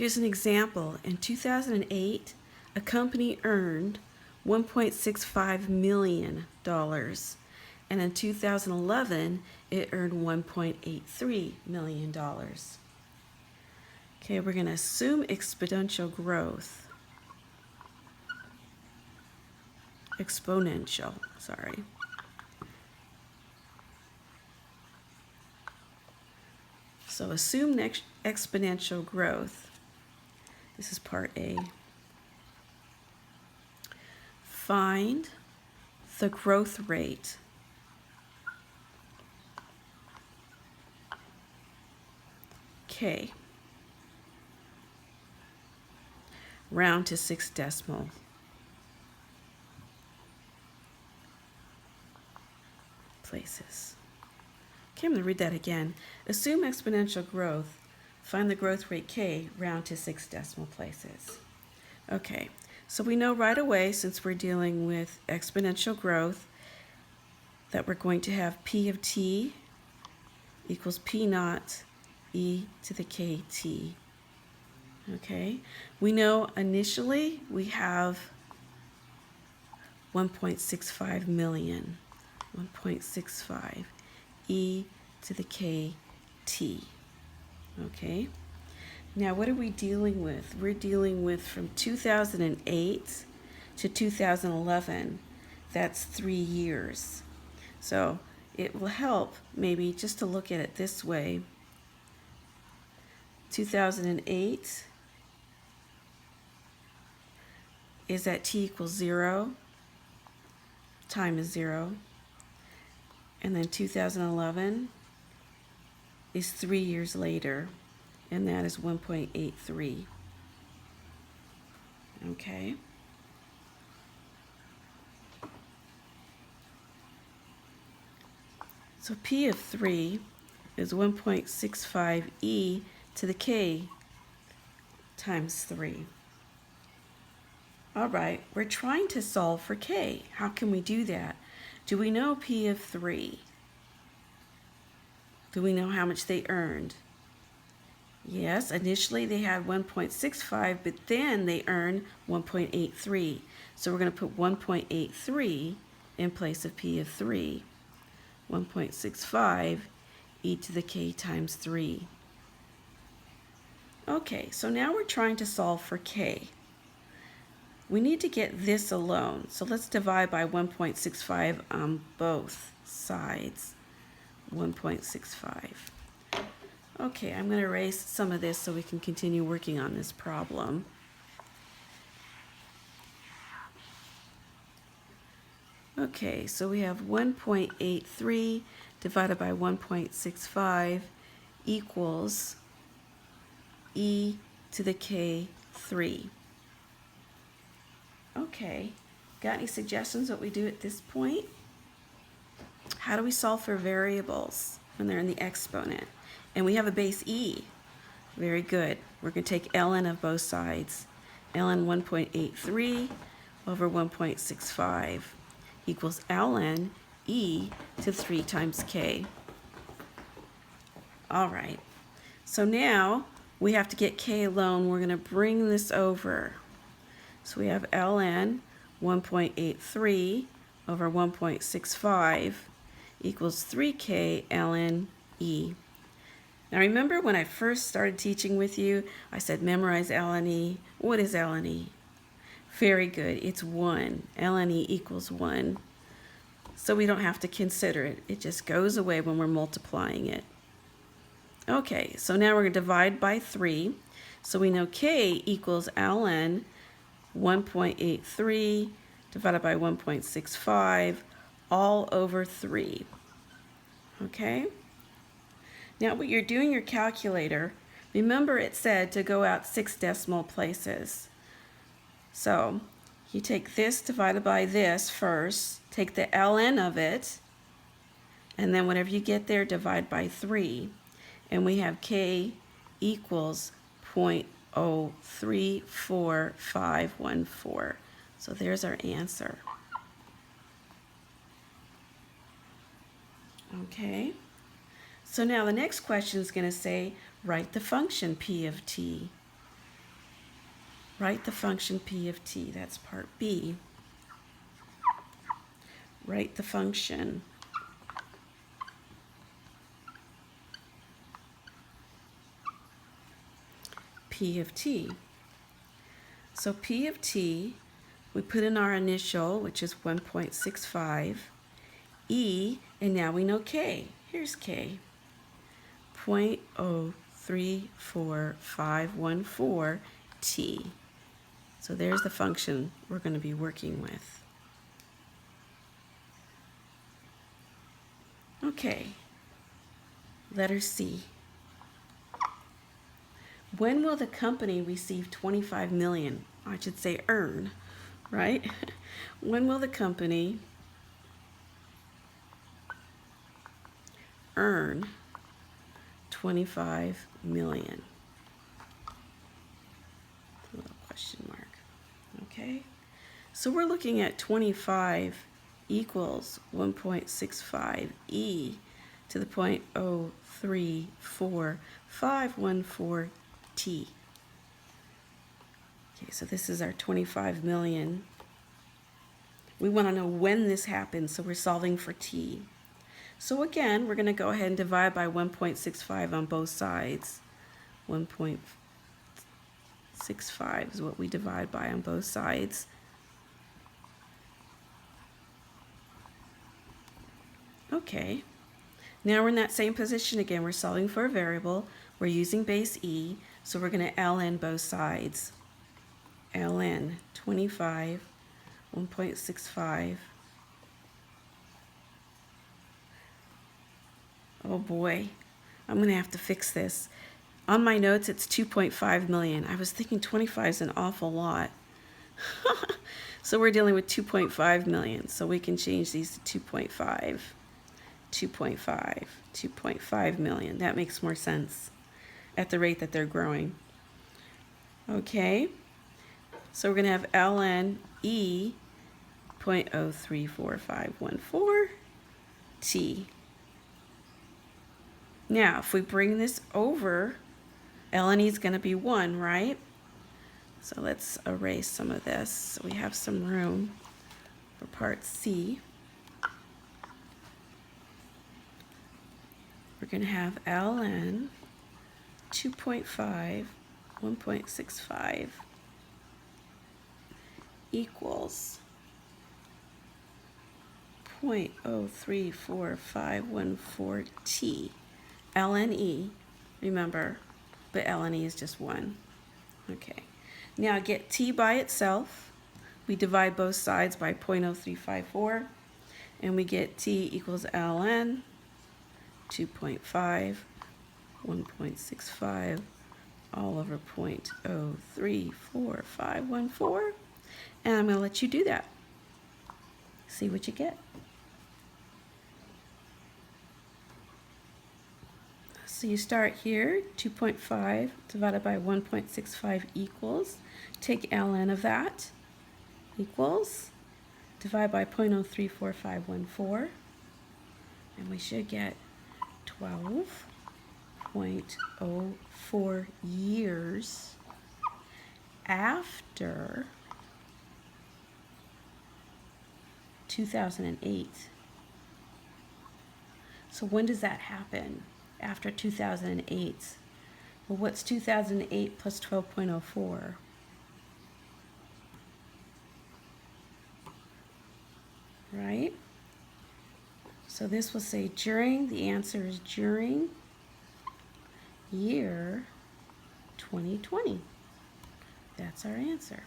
Here's an example. In 2008, a company earned $1.65 million, and in 2011, it earned $1.83 million. Okay, we're going to assume exponential growth. Exponential, sorry. So assume exponential growth. This is part A. Find the growth rate K. Round to 6 decimal places. Okay, I'm going to read that again. Assume exponential growth. Find the growth rate K, round to 6 decimal places. Okay, so we know right away, since we're dealing with exponential growth, that we're going to have P of T equals P naught e to the KT. Okay, we know initially we have 1.65 million. 1.65 e to the KT. Okay, now what are we dealing with? We're dealing with from 2008 to 2011. That's 3 years. So it will help maybe just to look at it this way. 2008 is at t equals 0. Time is 0. And then 2011 is 3 years later, and that is 1.83. Okay. So P of 3 is 1.65 e to the k times 3. All right, we're trying to solve for k. How can we do that? Do we know P of 3? Do we know how much they earned? Yes, initially they had 1.65, but then they earned 1.83. So we're going to put 1.83 in place of P of 3. 1.65 e to the k times 3. Okay, so now we're trying to solve for k. We need to get this alone, so let's divide by 1.65 on both sides. 1.65. Okay, I'm going to erase some of this so we can continue working on this problem. Okay, so we have 1.83 divided by 1.65 equals e to the k 3. Okay, got any suggestions what we do at this point? How do we solve for variables when they're in the exponent? And we have a base e. Very good. We're going to take ln of both sides. ln 1.83 over 1.65 equals ln e to 3 times k. All right, so now we have to get k alone. We're going to bring this over. So we have ln 1.83 over 1.65 equals 3k ln e. Now remember when I first started teaching with you, I said memorize ln e. What is ln e? Very good, it's 1. ln e equals 1. So we don't have to consider it. It just goes away when we're multiplying it. Okay, so now we're going to divide by 3. So we know k equals ln 1.83 divided by 1.65 all over 3. Okay? Now when you're doing your calculator, remember it said to go out 6 decimal places. So you take this divided by this first, take the ln of it, and then whatever you get there, divide by 3. And we have k equals 0.034514. So there's our answer. Okay, so now the next question is going to say, write the function p of t. Write the function p of t. That's part B. Write the function p of t. So p of t, we put in our initial, which is 1.65, e, and now we know k. Here's k. 0.034514 t. So there's the function we're going to be working with. Okay, letter C. When will the company receive 25 million? I should say earn, right? When will the company earn 25 million? A little question mark. Okay, so we're looking at 25 equals 1.65 e to the 0.034514 t. Okay, so this is our 25 million. We want to know when this happens, so we're solving for t. So again, we're going to go ahead and divide by 1.65 on both sides. 1.65 is what we divide by on both sides. Okay, now we're in that same position again. We're solving for a variable. We're using base e, so we're going to ln both sides. ln 25, 1.65. Oh boy, I'm going to have to fix this. On my notes, it's 2.5 million. I was thinking 25 is an awful lot. So we're dealing with 2.5 million, so we can change these to 2.5. 2.5 million. That makes more sense at the rate that they're growing. Okay, so we're going to have ln e 0.034514 t. Now, if we bring this over, ln e is going to be 1, right? So let's erase some of this so we have some room for part C. We're going to have ln 2.5, 1.65 equals 0.034514 t. ln e, remember, but ln e is just 1. Okay, now get t by itself. We divide both sides by 0.0354, and we get t equals ln 2.5, 1.65, all over 0.034514. And I'm going to let you do that. See what you get. So you start here, 2.5 divided by 1.65 equals, take ln of that, equals, divide by 0.034514, and we should get 12.04 years after 2008. So when does that happen? After 2008. Well, what's 2008 plus 12.04? Right? So this will say during, the answer is during year 2020. That's our answer.